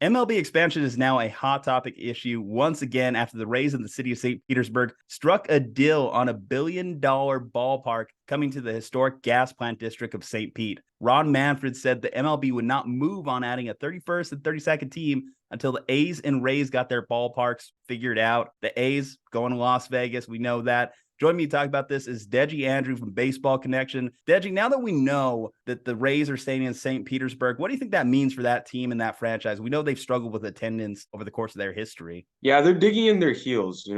MLB expansion is now a hot topic issue once again after the Rays in the city of St. Petersburg struck a deal on $1 billion ballpark coming to the historic gas plant district of St. Pete. Ron Manfred said the MLB would not move on adding a 31st and 32nd team until the A's and Rays got their ballparks figured out. The A's going to Las Vegas, we know that. Joining me to talk about this is Deji Andrew from Baseball Connection. Deji, now that we know that the Rays are staying in St. Petersburg, what do you think that means for that team and that franchise? We know they've struggled with attendance over the course of their history. Yeah, they're digging in their heels.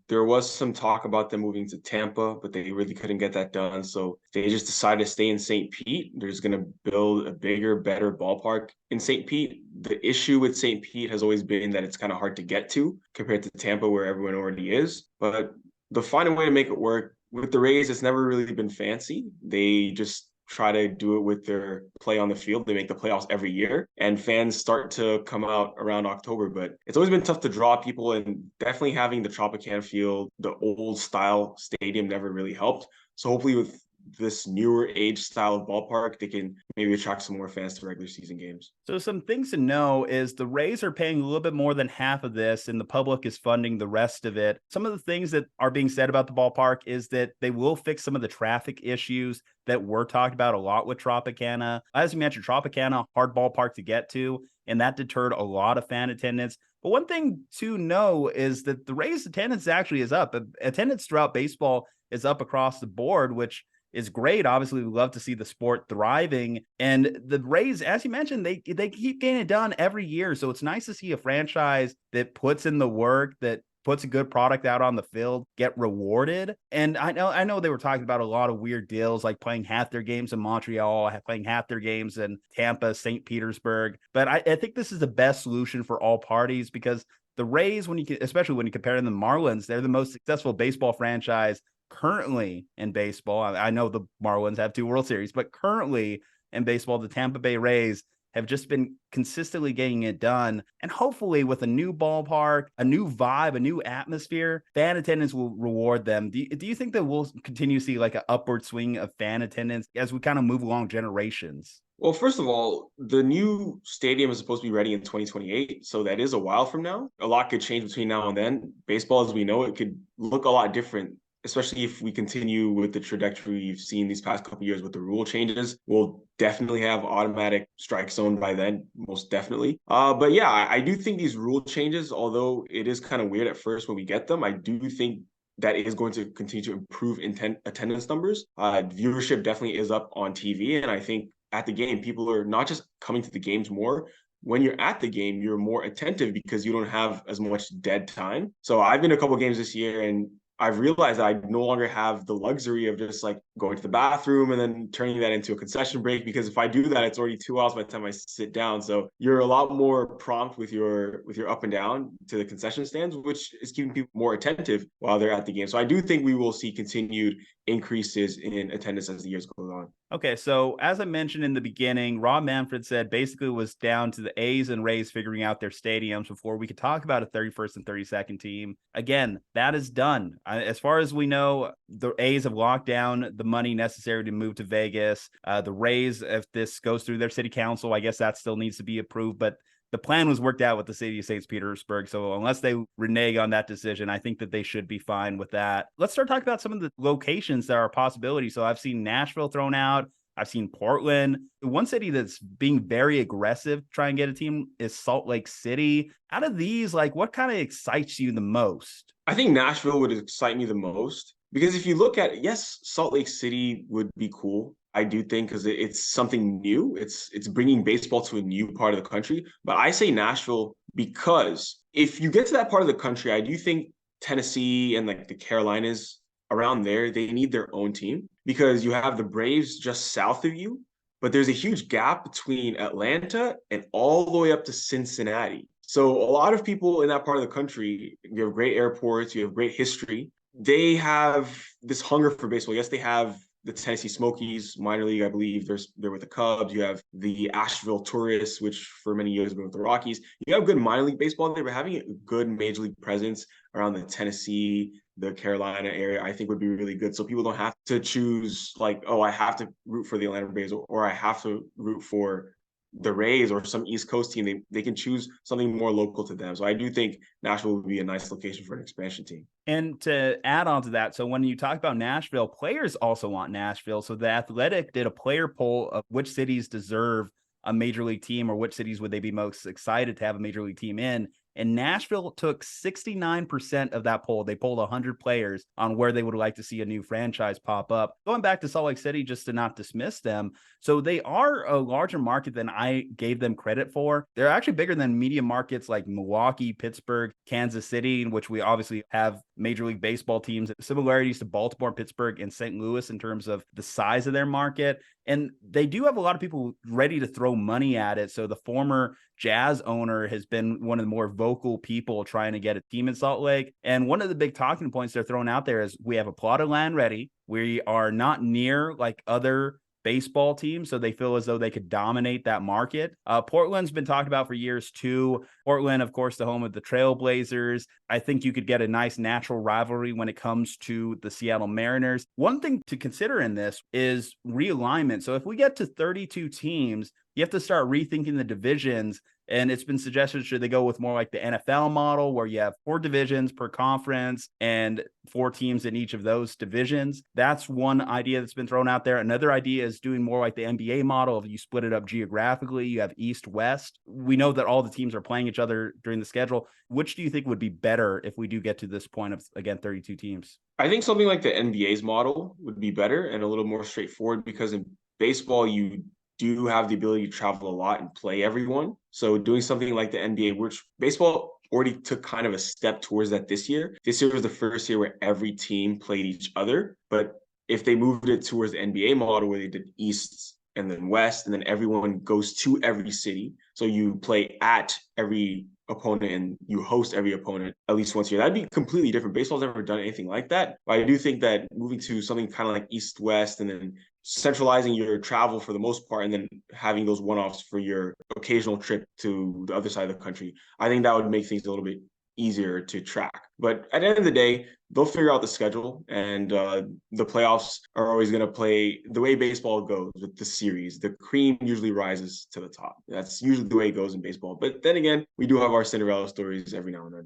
There was some talk about them moving to Tampa, but they really couldn't get that done. So they just decided to stay in St. Pete. They're just going to build a bigger, better ballpark in St. Pete. The issue with St. Pete has always been that it's kind of hard to get to compared to Tampa, where everyone already is. But they'll find a way to make it work. With the Rays, it's never really been fancy. They just try to do it with their play on the field. They make the playoffs every year, and fans start to come out around October. But it's always been tough to draw people, and definitely having the Tropicana field, the old style stadium, never really helped. So hopefully with this newer age style of ballpark, they can maybe attract some more fans to regular season games. So some things to know is the Rays are paying a little bit more than half of this and the public is funding the rest of it. Some of the things that are being said about the ballpark is that they will fix some of the traffic issues that were talked about a lot with Tropicana. As you mentioned, Tropicana, hard ballpark to get to, and that deterred a lot of fan attendance. But one thing to know is that the Rays attendance actually is up. Attendance throughout baseball is up across the board, which is great. Obviously, we love to see the sport thriving. And the Rays, as you mentioned, they keep getting it done every year. So it's nice to see a franchise that puts in the work, that puts a good product out on the field, get rewarded. And I know they were talking about a lot of weird deals, like playing half their games in Montreal, playing half their games in Tampa, St. Petersburg. But I think this is the best solution for all parties because the Rays, especially when you compare them to the Marlins, they're the most successful baseball franchise currently in baseball. I know the Marlins have 2 World Series, but currently in baseball, the Tampa Bay Rays have just been consistently getting it done. And hopefully with a new ballpark, a new vibe, a new atmosphere, fan attendance will reward them. Do you think that we'll continue to see like an upward swing of fan attendance as we kind of move along generations? Well, first of all, the new stadium is supposed to be ready in 2028. So that is a while from now. A lot could change between now and then. Baseball, as we know, it could look a lot different, especially if we continue with the trajectory you've seen these past couple of years with the rule changes. We'll definitely have automatic strike zone by then, most definitely. But yeah, I do think these rule changes, although it is kind of weird at first when we get them, I do think that is going to continue to improve attendance numbers. Viewership definitely is up on TV. And I think at the game, people are not just coming to the games more. When you're at the game, you're more attentive because you don't have as much dead time. So I've been to a couple of games this year, and I've realized I no longer have the luxury of just like going to the bathroom and then turning that into a concession break, because if I do that, it's already 2 hours by the time I sit down. So you're a lot more prompt with your up and down to the concession stands, which is keeping people more attentive while they're at the game. So I do think we will see continued increases in attendance as the years go on. Okay, so as I mentioned in the beginning, Rob Manfred said basically it was down to the A's and Rays figuring out their stadiums before we could talk about a 31st and 32nd team. Again, that is done. As far as we know, the A's have locked down the money necessary to move to Vegas. The Rays, if this goes through their city council, I guess that still needs to be approved, but the plan was worked out with the city of St. Petersburg. So unless they renege on that decision, I think that they should be fine with that. Let's start talking about some of the locations that are a possibility. So I've seen Nashville thrown out. I've seen Portland. One city that's being very aggressive to try and get a team is Salt Lake City. Out of these, like, what kind of excites you the most? I think Nashville would excite me the most because if you look at it, yes, Salt Lake City would be cool. I do think because it's something new. It's bringing baseball to a new part of the country. But I say Nashville because if you get to that part of the country, I do think Tennessee and like the Carolinas around there, they need their own team because you have the Braves just south of you, but there's a huge gap between Atlanta and all the way up to Cincinnati. So a lot of people in that part of the country, you have great airports, you have great history. They have this hunger for baseball. Yes, they have the Tennessee Smokies minor league, I believe. They're with the Cubs. You have the Asheville Tourists, which for many years have been with the Rockies. You have good minor league baseball there, but having a good major league presence around the Tennessee, the Carolina area, I think would be really good. So people don't have to choose like, oh, I have to root for the Atlanta Braves or I have to root for the Rays or some East Coast team, they can choose something more local to them. So I do think Nashville would be a nice location for an expansion team. And to add on to that, so when you talk about Nashville, players also want Nashville. So the Athletic did a player poll of which cities deserve a major league team, or which cities would they be most excited to have a major league team in. And Nashville took 69% of that poll. They polled 100 players on where they would like to see a new franchise pop up. Going back to Salt Lake City, just to not dismiss them. So they are a larger market than I gave them credit for. They're actually bigger than medium markets like Milwaukee, Pittsburgh, Kansas City, in which we obviously have Major League Baseball teams, similarities to Baltimore, Pittsburgh, and St. Louis in terms of the size of their market. And they do have a lot of people ready to throw money at it. So the former Jazz owner has been one of the more vocal people trying to get a team in Salt Lake. And one of the big talking points they're throwing out there is we have a plot of land ready. We are not near like other baseball teams, so they feel as though they could dominate that market. Portland's been talked about for years too. Portland, of course, the home of the Trailblazers. I think you could get a nice natural rivalry when it comes to the Seattle Mariners. One thing to consider in this is realignment. So if we get to 32 teams, you have to start rethinking the divisions. And it's been suggested, should they go with more like the NFL model where you have 4 divisions per conference and 4 teams in each of those divisions? That's one idea that's been thrown out there. Another idea is doing more like the NBA model. If you split it up geographically, you have East, West. We know that all the teams are playing each other during the schedule. Which do you think would be better if we do get to this point of, again, 32 teams? I think something like the NBA's model would be better and a little more straightforward, because in baseball, you do have the ability to travel a lot and play everyone. So doing something like the NBA, which baseball already took kind of a step towards that this year. This year was the first year where every team played each other. But if they moved it towards the NBA model where they did East and then West, and then everyone goes to every city. So you play at every opponent and you host every opponent at least once a year. That'd be completely different. Baseball's never done anything like that. But I do think that moving to something kind of like East West, and then centralizing your travel for the most part, and then having those one-offs for your occasional trip to the other side of the country, I think that would make things a little bit easier to track. But at the end of the day, they'll figure out the schedule, and the playoffs are always going to play the way baseball goes with the series. The cream usually rises to the top. That's usually the way it goes in baseball. But then again, we do have our Cinderella stories every now and then.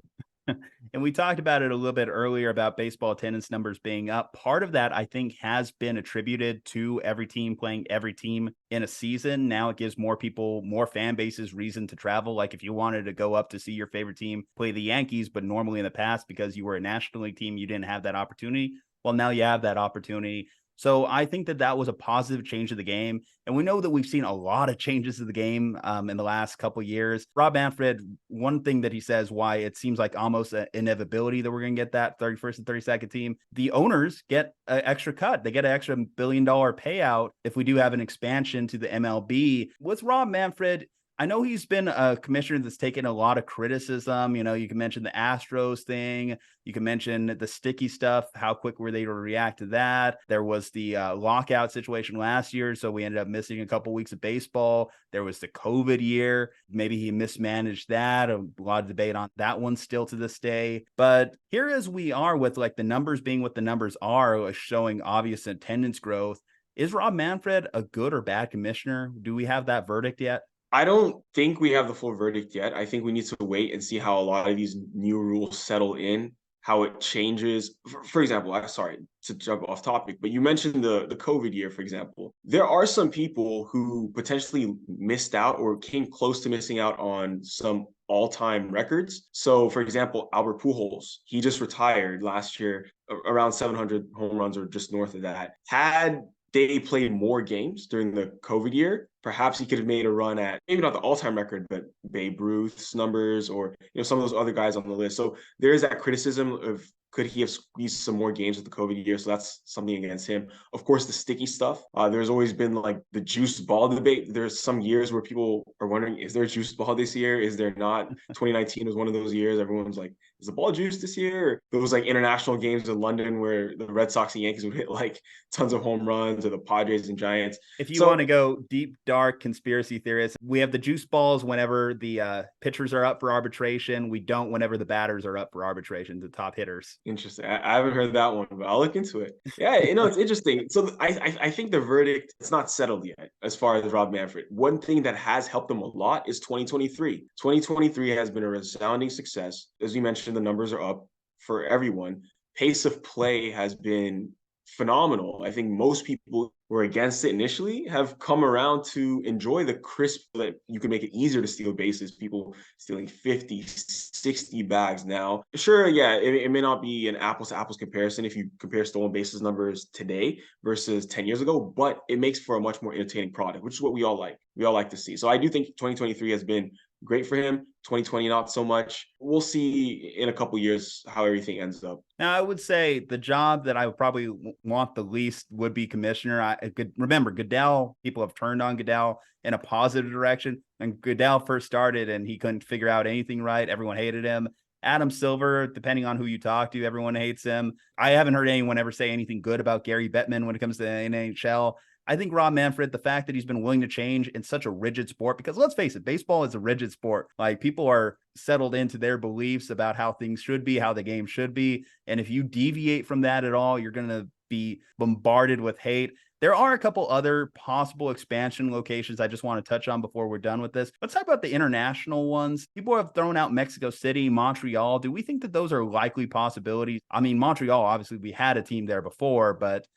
And we talked about it a little bit earlier about baseball attendance numbers being up. Part of that, I think, has been attributed to every team playing every team in a season. Now it gives more people, more fan bases reason to travel. Like if you wanted to go up to see your favorite team play the Yankees, but normally in the past, because you were a National League team, you didn't have that opportunity. Well, now you have that opportunity. So I think that that was a positive change of the game. And we know that we've seen a lot of changes to the game in the last couple of years. Rob Manfred, one thing that he says why it seems like almost an inevitability that we're going to get that 31st and 32nd team, the owners get an extra cut. They get an extra $1 billion payout if we do have an expansion to the MLB. With Rob Manfred, I know he's been a commissioner that's taken a lot of criticism. You know, you can mention the Astros thing. You can mention the sticky stuff. How quick were they to react to that? There was the lockout situation last year, so we ended up missing a couple weeks of baseball. There was the COVID year. Maybe he mismanaged that. A lot of debate on that one still to this day. But here as we are with like the numbers being what the numbers are, showing obvious attendance growth. Is Rob Manfred a good or bad commissioner? Do we have that verdict yet? I don't think we have the full verdict yet. I think we need to wait and see how a lot of these new rules settle in, how it changes. For example, sorry to jump off topic, but you mentioned the COVID year, for example. There are some people who potentially missed out or came close to missing out on some all-time records. So, for example, Albert Pujols, he just retired last year, around 700 home runs or just north of that. Had they played more games during the COVID year, perhaps he could have made a run at maybe not the all-time record, but Babe Ruth's numbers, or some of those other guys on the list. So there is that criticism of, could he have squeezed some more games with the COVID year? So that's something against him. Of course, the sticky stuff. There's always been like the juice ball debate. There's some years where people are wondering, is there a juice ball this year? Is there not? 2019 was one of those years. Everyone's like, is the ball juice this year? Or those like international games in London where the Red Sox and Yankees would hit like tons of home runs, or the Padres and Giants. If you want to go deep, dark conspiracy theorists, we have the juice balls whenever the pitchers are up for arbitration. We don't whenever the batters are up for arbitration, the top hitters. Interesting. I haven't heard that one, but I'll look into it. Yeah, it's interesting. So I think the verdict, it's not settled yet as far as Rob Manfred. One thing that has helped them a lot is 2023. 2023 has been a resounding success. As you mentioned, the numbers are up for everyone. Pace of play has been phenomenal. I think most people who were against it initially have come around to enjoy the crisp that you can make it easier to steal bases. People stealing 50, 60 bags now. Sure, yeah, it may not be an apples to apples comparison if you compare stolen bases numbers today versus 10 years ago, but it makes for a much more entertaining product, which is what we all like. We all like to see. So I do think 2023 has been great for him. 2020, not so much. We'll see in a couple years how everything ends up. Now, I would say the job that I would probably want the least would be commissioner. I could remember Goodell. People have turned on Goodell in a positive direction. And Goodell first started and he couldn't figure out anything right. Everyone hated him. Adam Silver, depending on who you talk to, everyone hates him. I haven't heard anyone ever say anything good about Gary Bettman when it comes to the NHL. I think Rob Manfred, the fact that he's been willing to change in such a rigid sport, because let's face it, baseball is a rigid sport. Like, people are settled into their beliefs about how things should be, how the game should be. And if you deviate from that at all, you're going to be bombarded with hate. There are a couple other possible expansion locations I just want to touch on before we're done with this. Let's talk about the international ones. People have thrown out Mexico City, Montreal. Do we think that those are likely possibilities? I mean, Montreal, obviously, we had a team there before, but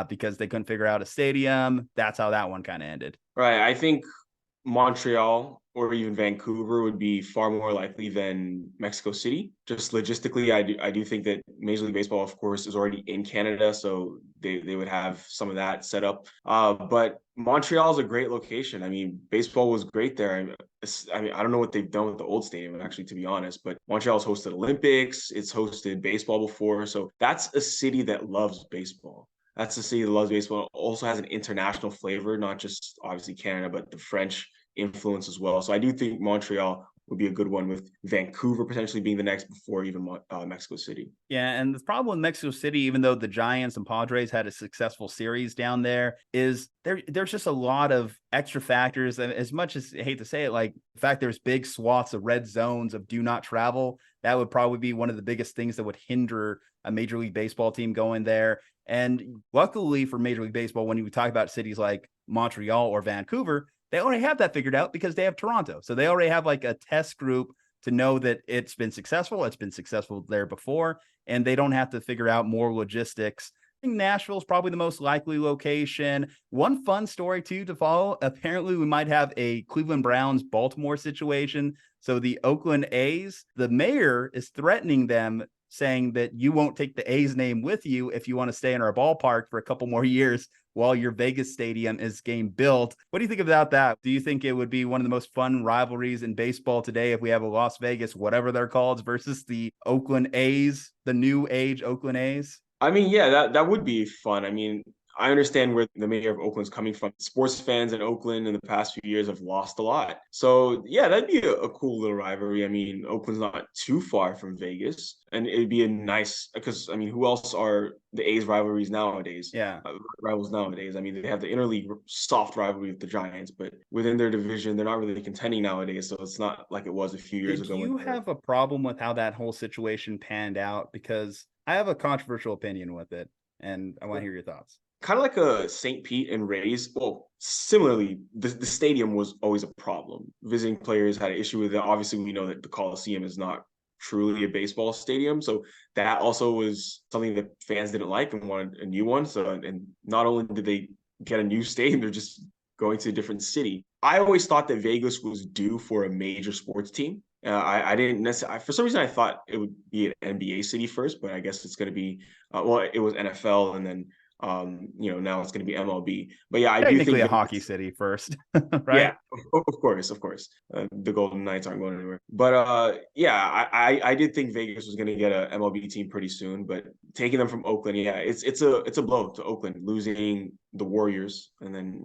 because they couldn't figure out a stadium, that's how that one kind of ended. Right. I think Montreal or even Vancouver would be far more likely than Mexico City. Just logistically, I do think that Major League Baseball, of course, is already in Canada, so they would have some of that set up. But Montreal is a great location. I mean, baseball was great there. I mean, I don't know what they've done with the old stadium, actually, to be honest, but Montreal's hosted Olympics, it's hosted baseball before. So that's a city that loves baseball. That's a city that loves baseball. It also has an international flavor, not just obviously Canada, but the French influence as well. So I do think Montreal would be a good one, with Vancouver potentially being the next before even Mexico City. Yeah, and the problem with Mexico City, even though the Giants and Padres had a successful series down there, is there's just a lot of extra factors. And as much as I hate to say it, like the fact there's big swaths of red zones of do not travel, that would probably be one of the biggest things that would hinder a Major League Baseball team going there. And luckily for Major League Baseball, when you talk about cities like Montreal or Vancouver, they already have that figured out because they have Toronto. So they already have like a test group to know that it's been successful. It's been successful there before, and they don't have to figure out more logistics. I think Nashville is probably the most likely location. One fun story too to follow. Apparently we might have a Cleveland Browns Baltimore situation. So the Oakland A's, the mayor is threatening them, saying that you won't take the A's name with you if you want to stay in our ballpark for a couple more years while your Vegas stadium is getting built. What do you think about that? Do you think it would be one of the most fun rivalries in baseball today if we have a Las Vegas, whatever they're called, versus the Oakland A's, the new age Oakland A's? I mean, yeah, that would be fun. I mean, I understand where the mayor of Oakland's coming from. Sports fans in Oakland in the past few years have lost a lot. So yeah, that'd be a cool little rivalry. I mean, Oakland's not too far from Vegas, and it'd be a nice, because I mean, who else are the A's rivalries nowadays? Yeah. Rivals nowadays. I mean, they have the interleague soft rivalry with the Giants, but within their division, they're not really contending nowadays. So it's not like it was a few years ago. Do you have a problem with how that whole situation panned out? Because I have a controversial opinion with it, and I want to hear your thoughts. Kind of like a St. Pete and Rays. Well, similarly, the stadium was always a problem. Visiting players had an issue with it. Obviously, we know that the Coliseum is not truly a baseball stadium. So that also was something that fans didn't like and wanted a new one. So, and not only did they get a new stadium, they're just going to a different city. I always thought that Vegas was due for a major sports team. I didn't necessarily, for some reason, I thought it would be an NBA city first, but I guess it's going to be, well, it was NFL, and then now it's going to be MLB. But yeah, I do think a hockey city first, right? Yeah, of course. The Golden Knights aren't going anywhere. But yeah, I did think Vegas was going to get a MLB team pretty soon. But taking them from Oakland, yeah, it's a blow to Oakland, losing the Warriors and then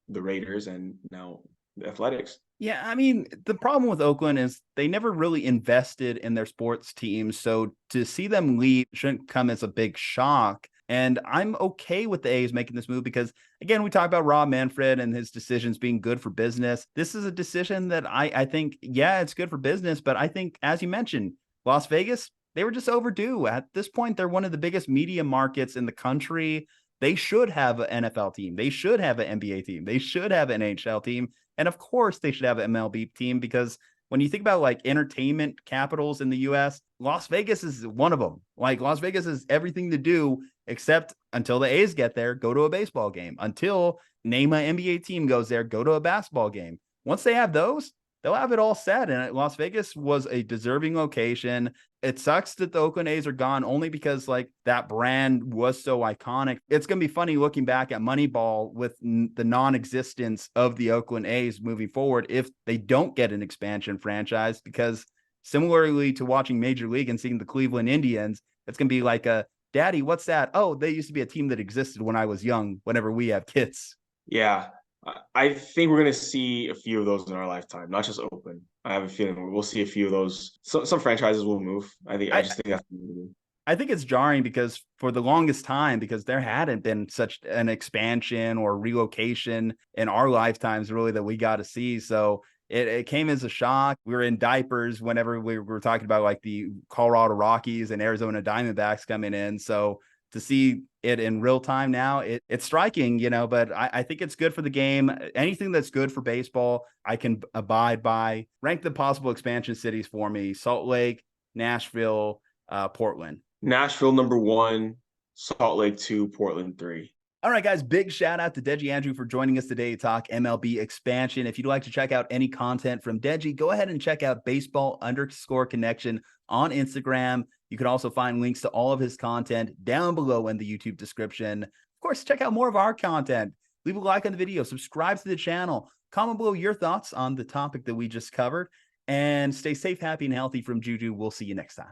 the Raiders and now the Athletics. Yeah, I mean, the problem with Oakland is they never really invested in their sports teams. So to see them leave shouldn't come as a big shock. And I'm okay with the A's making this move because, again, we talk about Rob Manfred and his decisions being good for business. This is a decision that I think, yeah, it's good for business. But I think, as you mentioned, Las Vegas, they were just overdue. At this point, they're one of the biggest media markets in the country. They should have an NFL team. They should have an NBA team. They should have an NHL team. And of course, they should have an MLB team, because when you think about like entertainment capitals in the US, Las Vegas is one of them. Like, Las Vegas has everything to do, except until the A's get there, go to a baseball game. Until name an NBA team goes there, go to a basketball game. Once they have those, they'll have it all set. And Las Vegas was a deserving location. It sucks that the Oakland A's are gone, only because like that brand was so iconic. It's going to be funny looking back at Moneyball with the non-existence of the Oakland A's moving forward if they don't get an expansion franchise, because similarly to watching Major League and seeing the Cleveland Indians, it's going to be like Daddy, what's that? Oh, they used to be a team that existed when I was young, whenever we have kids. Yeah. I think we're going to see a few of those in our lifetime, not just Oakland. I have a feeling we'll see a few of those. Some franchises will move. I just think that's I think it's jarring, because for the longest time, because there hadn't been such an expansion or relocation in our lifetimes really that we got to see. So it came as a shock. We were in diapers whenever we were talking about like the Colorado Rockies and Arizona Diamondbacks coming in. So to see it in real time now, it's striking, but I think it's good for the game. Anything that's good for baseball, I can abide by. Rank the possible expansion cities for me: Salt Lake, Nashville, Portland. Nashville #1, Salt Lake 2, Portland 3. All right, guys, big shout out to Deji Andrew for joining us today to talk MLB expansion. If you'd like to check out any content from Deji, go ahead and check out baseball_connection on Instagram. You can also find links to all of his content down below in the YouTube description. Of course, check out more of our content. Leave a like on the video, subscribe to the channel, comment below your thoughts on the topic that we just covered, and stay safe, happy, and healthy. From Juju, we'll see you next time.